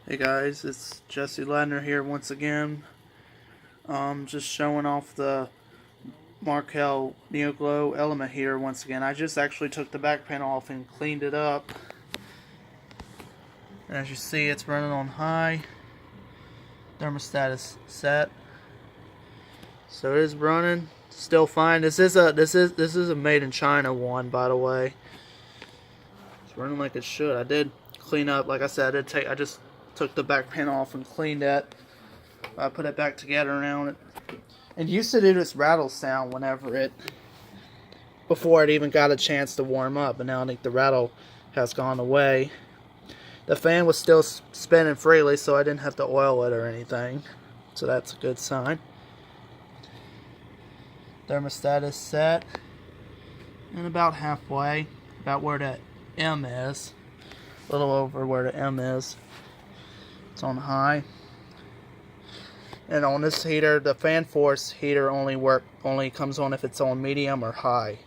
Hey guys, it's Jesse Ladner here once again. Just showing off the Markel Neo Glow element heater once again. I just actually took the back panel off and cleaned it up. And as you see, it's running on high. Thermostat is set, so it is running still fine. This is a made in China one, by the way. It's running like it should. I did clean up, like I said, I just took the back panel off and cleaned it. I put it back together around it. It used to do this rattle sound before it even got a chance to warm up, but now I think the rattle has gone away. The fan was still spinning freely, so I didn't have to oil it or anything, so that's a good sign. Thermostat is set, and about halfway, about where the M is, a little over where the M is. It's on high. And on this heater, the fan force heater only comes on if it's on medium or high.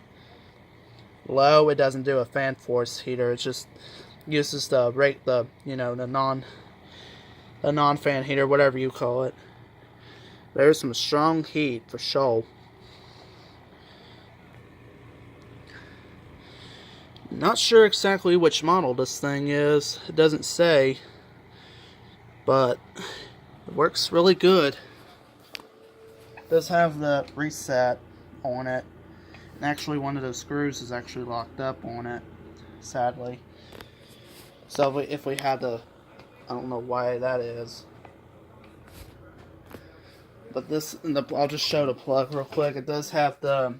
Low, it doesn't do a fan force heater. It just uses the non-fan heater, whatever you call it. There's some strong heat for sure. Not sure exactly which model this thing is. It doesn't say, but it works really good. It does have the reset on it. And actually one of those screws is actually locked up on it, sadly. So if we had to, I don't know why that is. But I'll just show the plug real quick. It does have the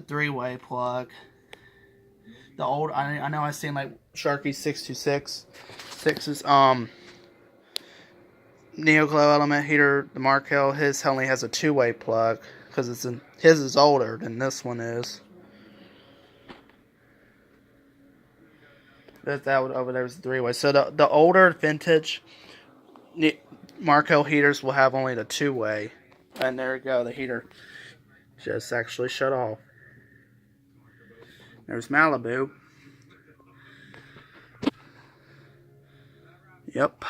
three-way plug. The old, I know I've seen like Sharky 626's Neo Glow element heater, the Markel, his only has a two-way plug because his is older than this one is. That over there is the three-way. So the older vintage Markel heaters will have only the two-way, and there you go. The heater just actually shut off. There's Malibu. Yep.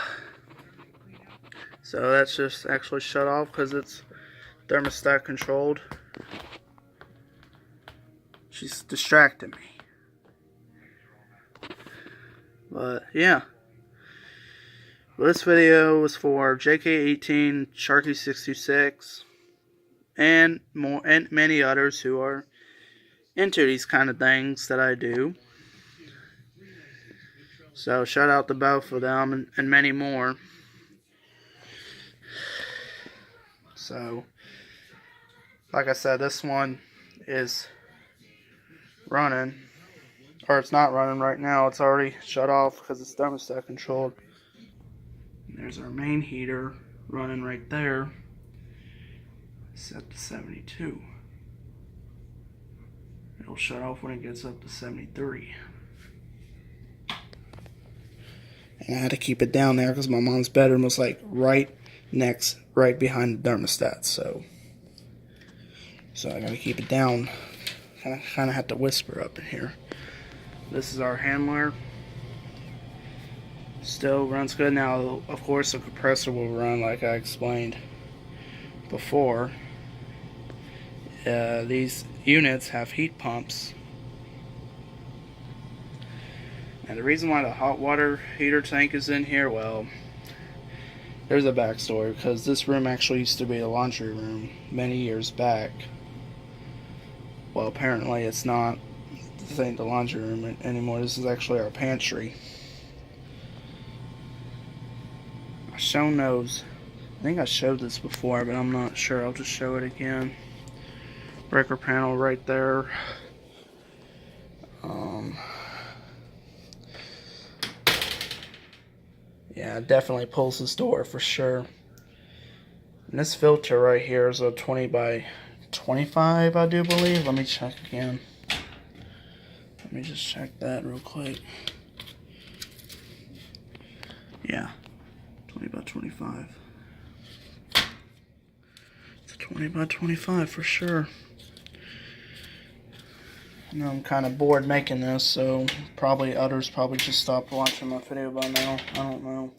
So that's just actually shut off because it's thermostat controlled. She's distracting me. But yeah. Well, this video was for JK18, Sharky 626, and many others who are into these kind of things that I do. So shout out to both of them and many more. So like I said, this one is running, or it's not running right now. It's already shut off because it's thermostat controlled. And there's our main heater running right there, set to 72. It'll shut off when it gets up to 73. And I had to keep it down there because my mom's bedroom was like right behind the thermostat. So I gotta keep it down. Kind of have to whisper up in here. This is our handler. Still runs good. Now, of course, the compressor will run like I explained before. These units have heat pumps. And the reason why the hot water heater tank is in here, well, there's a backstory, because this room actually used to be a laundry room many years back. Well, apparently it's not. This ain't the laundry room anymore. This is actually our pantry. I shown those. I think I showed this before, but I'm not sure. I'll just show it again. Breaker panel right there. Yeah, it definitely pulls this door for sure. And this filter right here is a 20 by 25, I do believe. Let me check again. Let me just check that real quick. Yeah, 20 by 25. It's a 20 by 25 for sure. I know I'm kind of bored making this, so others just stopped watching my video by now. I don't know.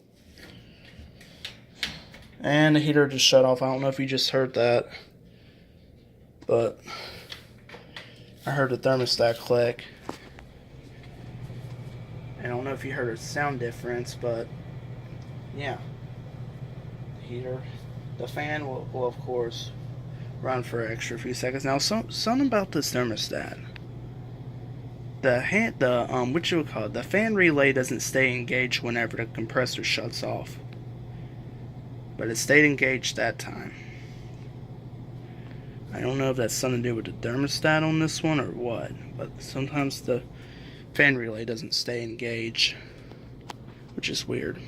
And the heater just shut off. I don't know if you just heard that, but I heard the thermostat click. I don't know if you heard a sound difference, but yeah. The heater, the fan will of course run for an extra few seconds. Now, something about this thermostat. What you would call it? The fan relay doesn't stay engaged whenever the compressor shuts off, but it stayed engaged that time. I don't know if that's something to do with the thermostat on this one or what, but sometimes the fan relay doesn't stay engaged, which is weird.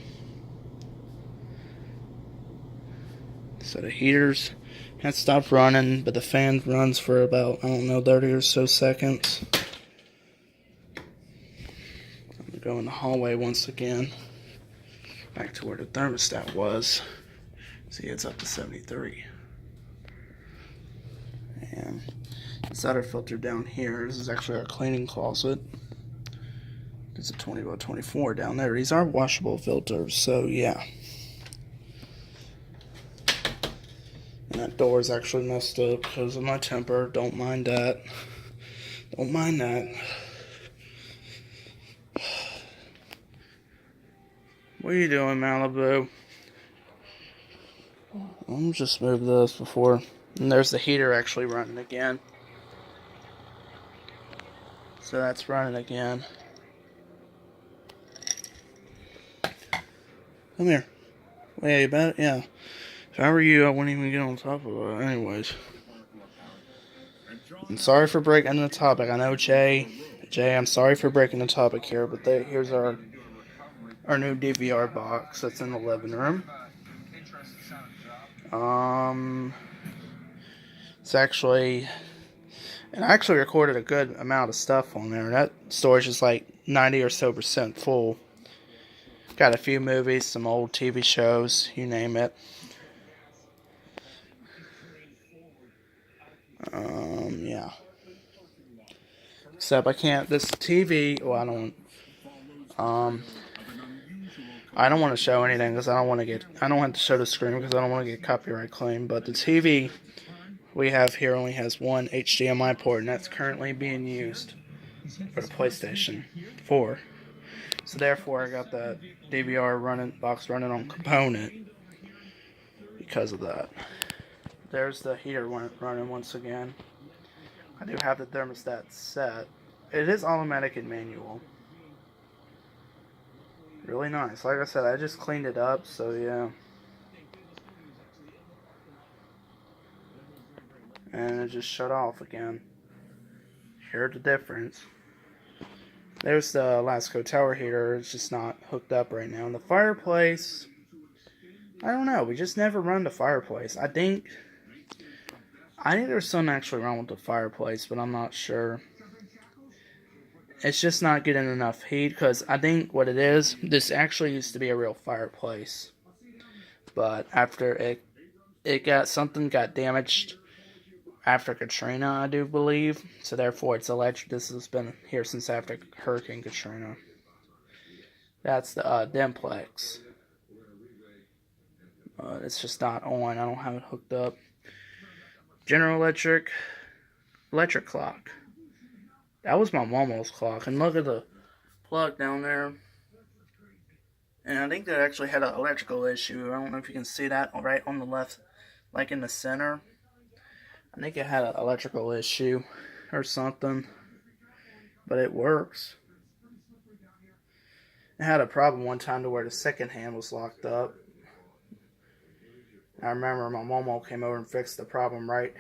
So the heaters had stopped running, but the fan runs for about, I don't know, 30 or so seconds. I'm going to go in the hallway once again, back to where the thermostat was. See, it's up to 73. And inside our filter down here, this is actually our cleaning closet. It's a 20 by 24 down there. These are washable filters, so yeah. And that door is actually messed up because of my temper. Don't mind that. Don't mind that. What are you doing, Malibu? Let me just move this before. And there's the heater actually running again. So that's running again. Come here. Hey, you bet? Yeah. If I were you, I wouldn't even get on top of it. Anyways. I'm sorry for breaking the topic. I know, Jay, I'm sorry for breaking the topic here, but here's our new DVR box that's in the living room. It's actually, and I actually recorded a good amount of stuff on there. That storage is like 90 or so % full. Got a few movies, some old TV shows, you name it. Yeah. Except I can't, this TV, well, I don't want to show anything because I don't have to show the screen because I don't want to get copyright claim, but the TV we have here only has one HDMI port, and that's currently being used for the PlayStation 4. So therefore, I got that DVR box running on component because of that. There's the heater running once again. I do have the thermostat set. It is automatic and manual. Really nice. Like I said, I just cleaned it up, so yeah. And it just shut off again. Here's the difference. There's the Lasco tower heater. It's just not hooked up right now. And the fireplace, I don't know. We just never run the fireplace. I think there's something actually wrong with the fireplace, but I'm not sure. It's just not getting enough heat, because I think what it is, this actually used to be a real fireplace. But after something got damaged after Katrina, I do believe. So therefore it's electric. This has been here since after Hurricane Katrina. That's the Demplex. It's just not on. I don't have it hooked up. General Electric clock. That was my Momo's clock. And look at the plug down there. And I think that actually had an electrical issue. I don't know if you can see that right on the left, like in the center. I think it had an electrical issue or something. But it works. I had a problem one time to where the second hand was locked up. I remember my Momo came over and fixed the problem right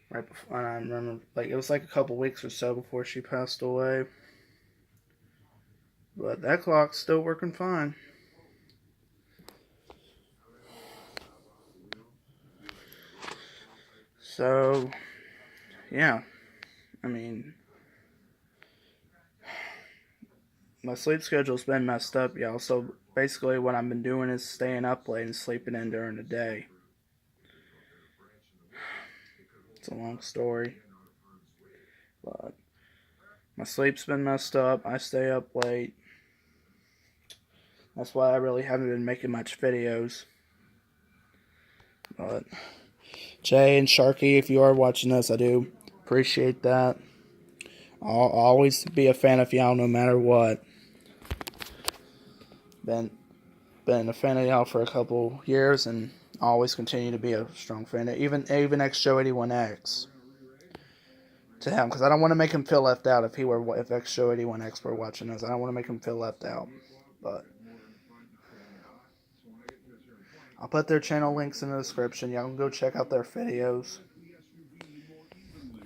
before, and I remember, like, it was like a couple weeks or so before she passed away. But that clock's still working fine. So, yeah. I mean, my sleep schedule's been messed up, y'all. So, basically what I've been doing is staying up late and sleeping in during the day. It's a long story. But my sleep's been messed up. I stay up late. That's why I really haven't been making much videos. But Jay and Sharky, if you are watching this, I do appreciate that. I'll always be a fan of y'all no matter what. Been a fan of y'all for a couple years and always continue to be a strong fan. Even X Joe 81X to him, because I don't want to make him feel left out if X Joe 81X were watching this. I don't want to make him feel left out. But I'll put their channel links in the description. Y'all can go check out their videos.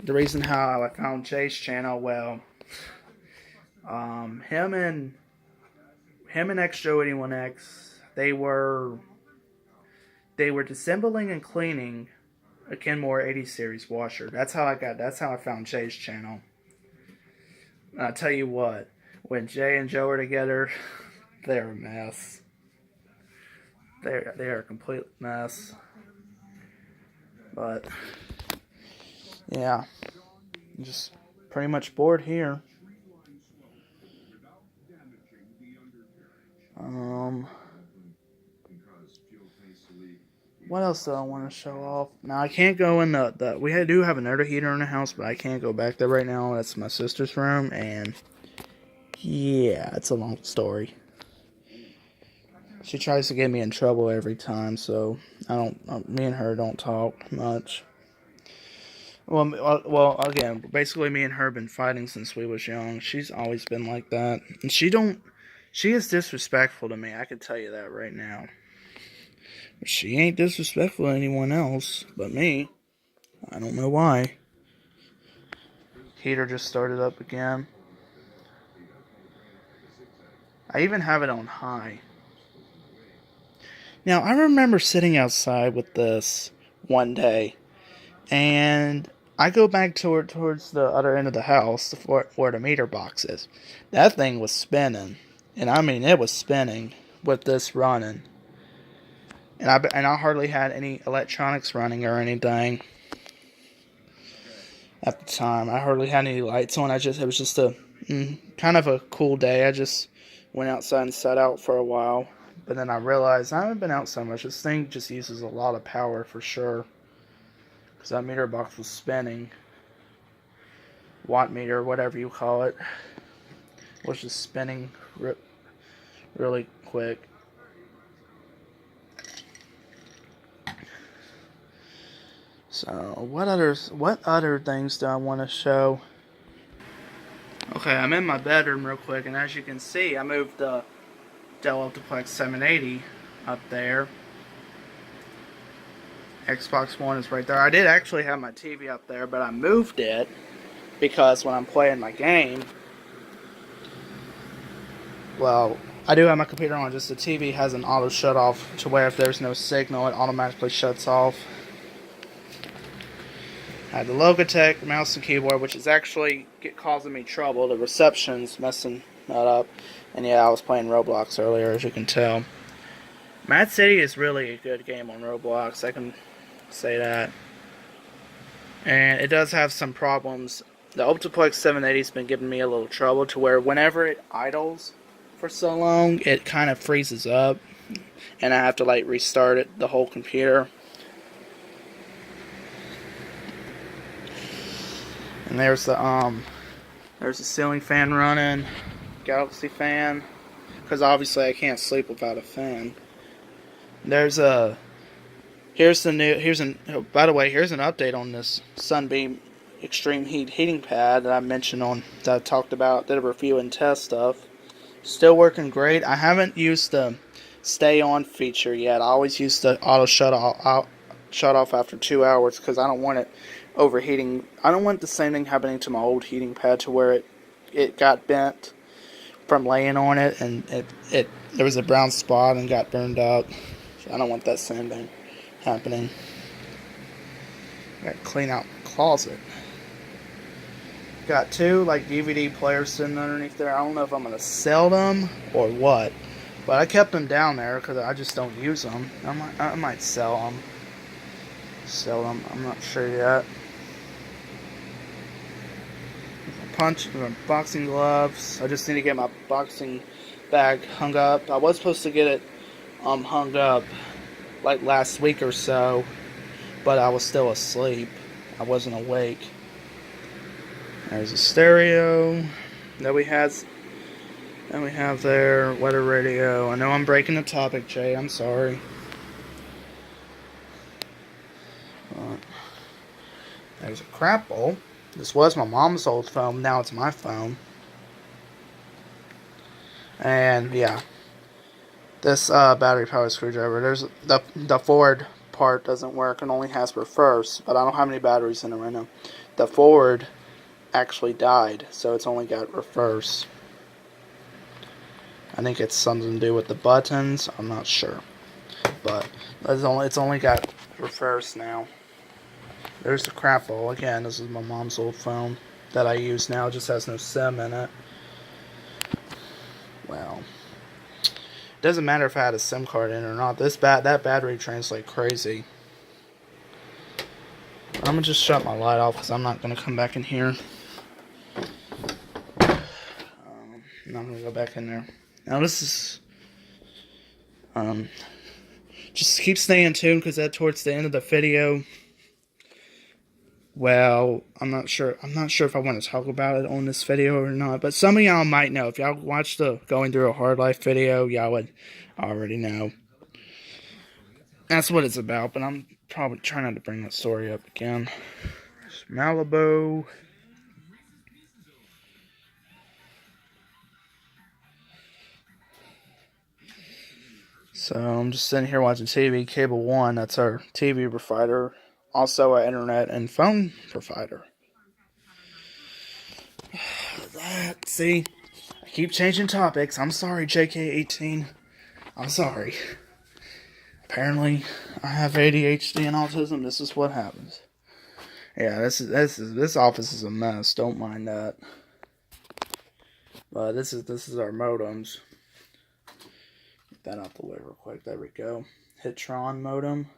The reason how I found Jay's channel, well, him and X Joe 81X, they were disassembling and cleaning a Kenmore 80 series washer. That's how I found Jay's channel. And I tell you what, when Jay and Joe are together, they're a mess. They are a complete mess. But yeah, I'm just pretty much bored here. What else do I want to show off? Now, I can't go in we do have another heater in the house, but I can't go back there right now. That's my sister's room, and yeah, it's a long story. She tries to get me in trouble every time, so me and her don't talk much. Well, again, basically me and her have been fighting since we was young. She's always been like that, and she is disrespectful to me, I can tell you that right now. She ain't disrespectful to anyone else but me. I don't know why. Heater just started up again. I even have it on high. Now, I remember sitting outside with this one day, and I go back towards the other end of the house where the meter box is. That thing was spinning, and I mean it was spinning with this running. And I hardly had any electronics running or anything at the time. I hardly had any lights on. It was just a kind of a cool day. I just went outside and sat out for a while. But then I realized I haven't been out so much. This thing just uses a lot of power for sure. Because that meter box was spinning. Watt meter, whatever you call it. Was just spinning really quick. So, what other things do I want to show? Okay, I'm in my bedroom real quick, and as you can see, I moved the Dell Optiplex 780 up there. Xbox One is right there. I did actually have my TV up there, but I moved it because when I'm playing my game, well, I do have my computer on, just the TV has an auto shut off to where if there's no signal, it automatically shuts off. I had the Logitech mouse and keyboard, which is actually causing me trouble. The reception's messing that up. And yeah, I was playing Roblox earlier, as you can tell. Mad City is really a good game on Roblox, I can say that. And it does have some problems. The Optiplex 780's been giving me a little trouble to where whenever it idles for so long, it kind of freezes up. And I have to like restart it, the whole computer. And there's the ceiling fan running, Galaxy fan, because obviously I can't sleep without a fan. By the way, here's an update on this Sunbeam Extreme heating pad that I talked about, did a review and test stuff. Still working great. I haven't used the stay on feature yet. I always use the auto shut off after 2 hours because I don't want it overheating. I don't want the same thing happening to my old heating pad to where it got bent from laying on it and there was a brown spot and got burned out. So I don't want that same thing happening. Got to clean out the closet. Got two like DVD players sitting underneath there. I don't know if I'm gonna sell them or what, but I kept them down there because I just don't use them. I might sell them. I'm not sure yet. Boxing gloves. I just need to get my boxing bag hung up. I was supposed to get it hung up like last week or so, but I was still asleep. I wasn't awake. There's a stereo that we has. Then we have there weather radio. I know I'm breaking the topic, Jay. I'm sorry. There's a crap bowl. This was my mom's old phone. Now it's my phone. And yeah, this battery powered screwdriver. There's the forward part doesn't work and only has reverse, but I don't have any batteries in it right now. The forward actually died, so it's only got reverse. I think it's something to do with the buttons. I'm not sure, but it's only got reverse now. There's the crap bowl again. This is my mom's old phone that I use now. It just has no SIM in it. Well, it doesn't matter if I had a SIM card in or not. That battery drains like crazy. I'm gonna just shut my light off because I'm not gonna come back in here. I'm not gonna go back in there. Now this is just keep staying tuned because that towards the end of the video. Well, I'm not sure if I want to talk about it on this video or not, but some of y'all might know. If y'all watched the Going Through a Hard Life video, y'all would already know. That's what it's about, but I'm probably trying not to bring that story up again. There's Malibu. So I'm just sitting here watching TV. Cable One, that's our TV provider. Also our internet and phone provider. See, I keep changing topics. I'm sorry, JK18. I'm sorry. Apparently, I have ADHD and autism. This is what happens. Yeah, this office is a mess. Don't mind that. But this is our modems. Get that out the way real quick. There we go. Hitron modem.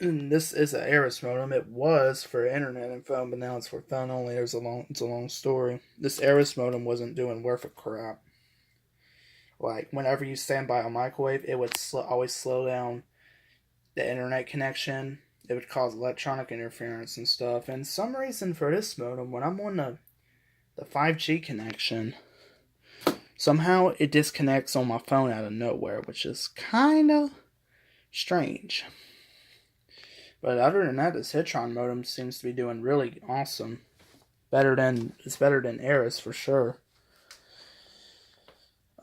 And this is an Aris modem. It was for internet and phone, but now it's for phone only. It's a long story. This Aris modem wasn't doing worth a crap. Like whenever you stand by a microwave, it would always slow down the internet connection. It would cause electronic interference and stuff. And some reason for this modem, when I'm on the 5G connection, somehow it disconnects on my phone out of nowhere, which is kind of strange. But other than that, this Hitron modem seems to be doing really awesome. It's better than Aris for sure.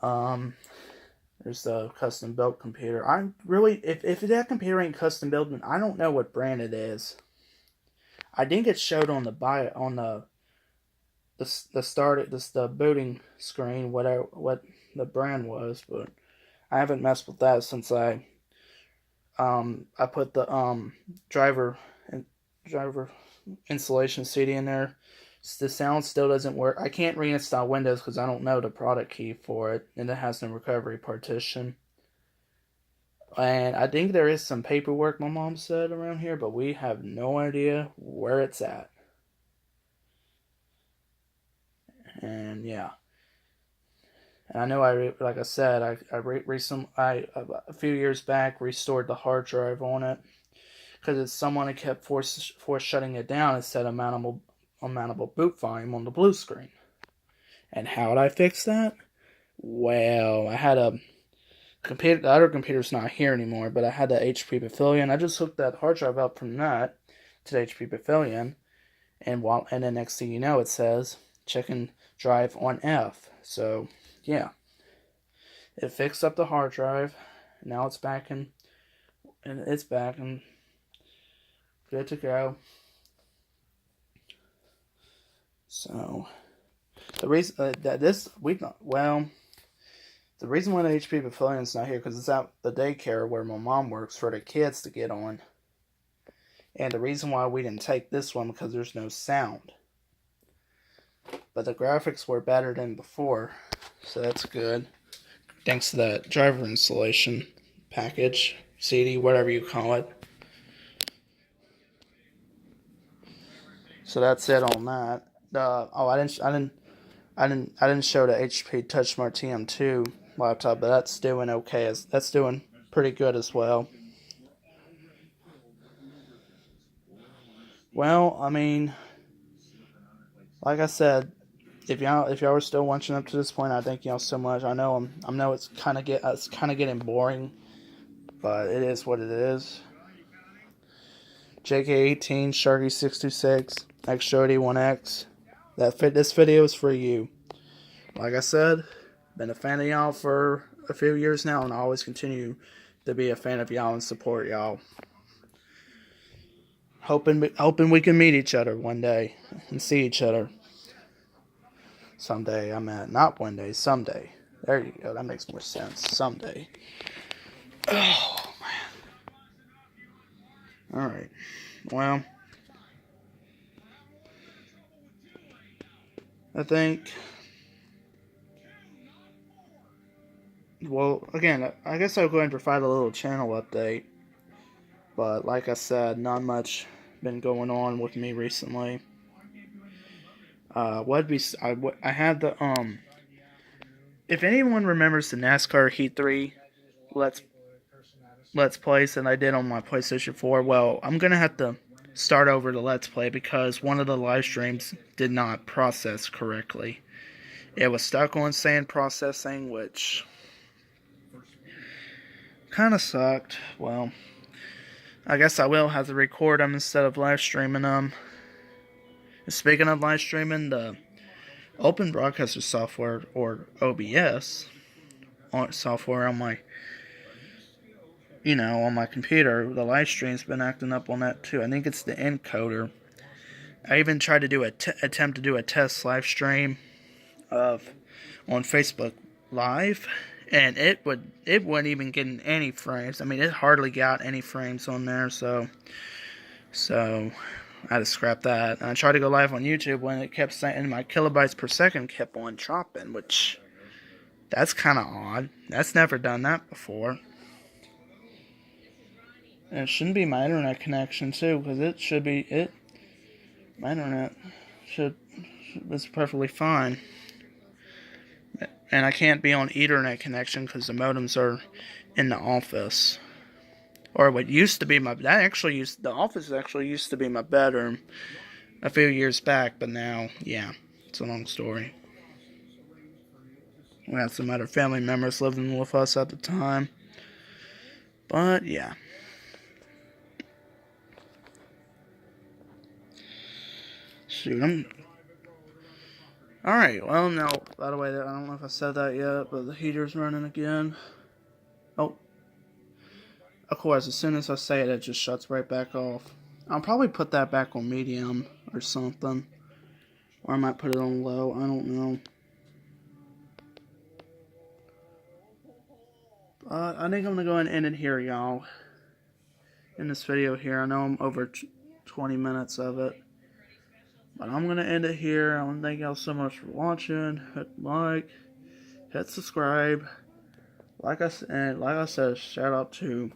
There's the custom built computer. If that computer ain't custom built, then I don't know what brand it is. I think it showed on the booting screen what the brand was, but I haven't messed with that since I put the driver installation CD in there. The sound still doesn't work. I can't reinstall Windows because I don't know the product key for it, and it has no recovery partition. And I think there is some paperwork, my mom said, around here, but we have no idea where it's at. And yeah. And I know like I said, a few years back restored the hard drive on it because it's someone that kept force shutting it down instead of mountable boot volume on the blue screen. And how did I fix that? Well, I had a computer. The other computer's not here anymore, but I had the HP Pavilion. I just hooked that hard drive up from that to the HP Pavilion, and then next thing you know, it says checking drive on F. So yeah, it fixed up the hard drive. Now it's back and it's back and good to go. So the reason the reason why the HP Pavilion's not here because it's out the daycare where my mom works for the kids to get on, and the reason why we didn't take this one because there's no sound. But the graphics were better than before, so that's good. Thanks to that driver installation package, CD, whatever you call it. So that's it on that. I didn't show the HP TouchSmart TM2 laptop, but that's doing okay. That's doing pretty good as well. Well, I mean, like I said, if y'all are still watching up to this point, I thank y'all so much. I know it's kind of getting boring, but it is what it is. JK18, Sharky626, XJody1X. This video is for you. Like I said, been a fan of y'all for a few years now, and I always continue to be a fan of y'all and support y'all. Hoping we can meet each other one day and see each other someday. Not one day, someday. There you go. That makes more sense. Someday. Oh man. All right. Well, I think. Well, again, I guess I'll go ahead and provide a little channel update. But like I said, not much been going on with me recently. I had the If anyone remembers the NASCAR Heat 3 Let's Plays that I did on my PlayStation 4, well, I'm gonna have to start over the Let's Play because one of the live streams did not process correctly. It was stuck on sand processing, which kind of sucked. Well, I guess I will have to record them instead of live streaming them. Speaking of live streaming, the Open Broadcaster software, or OBS software on my, on my computer, the live stream's been acting up on that too. I think it's the encoder. I even tried to do attempt to do a test live stream on Facebook Live, and it wouldn't even get any frames. I mean, it hardly got any frames on there, so I had to scrap that. And I tried to go live on YouTube when it kept saying my kilobytes per second kept on dropping, which that's kind of odd. That's never done that before. And it shouldn't be my internet connection too, because my internet is perfectly fine. And I can't be on Ethernet connection because the modems are in the office. Or what used to be the office actually used to be my bedroom a few years back, but now, yeah, it's a long story. We had some other family members living with us at the time. But, yeah. Shoot, Alright, well, now, by the way, I don't know if I said that yet, but the heater's running again. Oh. Of course, as soon as I say it, it just shuts right back off. I'll probably put that back on medium or something. Or I might put it on low, I don't know. I think I'm going to go ahead and end it here, y'all. In this video here. I know I'm over 20 minutes of it. But I'm going to end it here. I want to thank y'all so much for watching. Hit like. Hit subscribe. Like I said, shout out to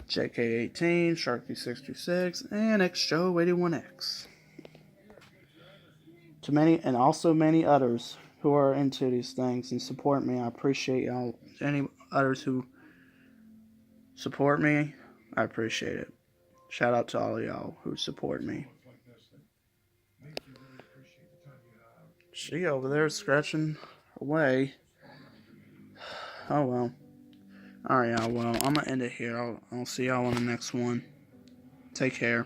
JK18, Sharky626, and XJoe81X. To many, and also many others who are into these things and support me. I appreciate y'all. Any others who support me, I appreciate it. Shout out to all of y'all who support me. She over there scratching away. Oh well. Alright, y'all. Well, I'm going to end it here. I'll see y'all on the next one. Take care.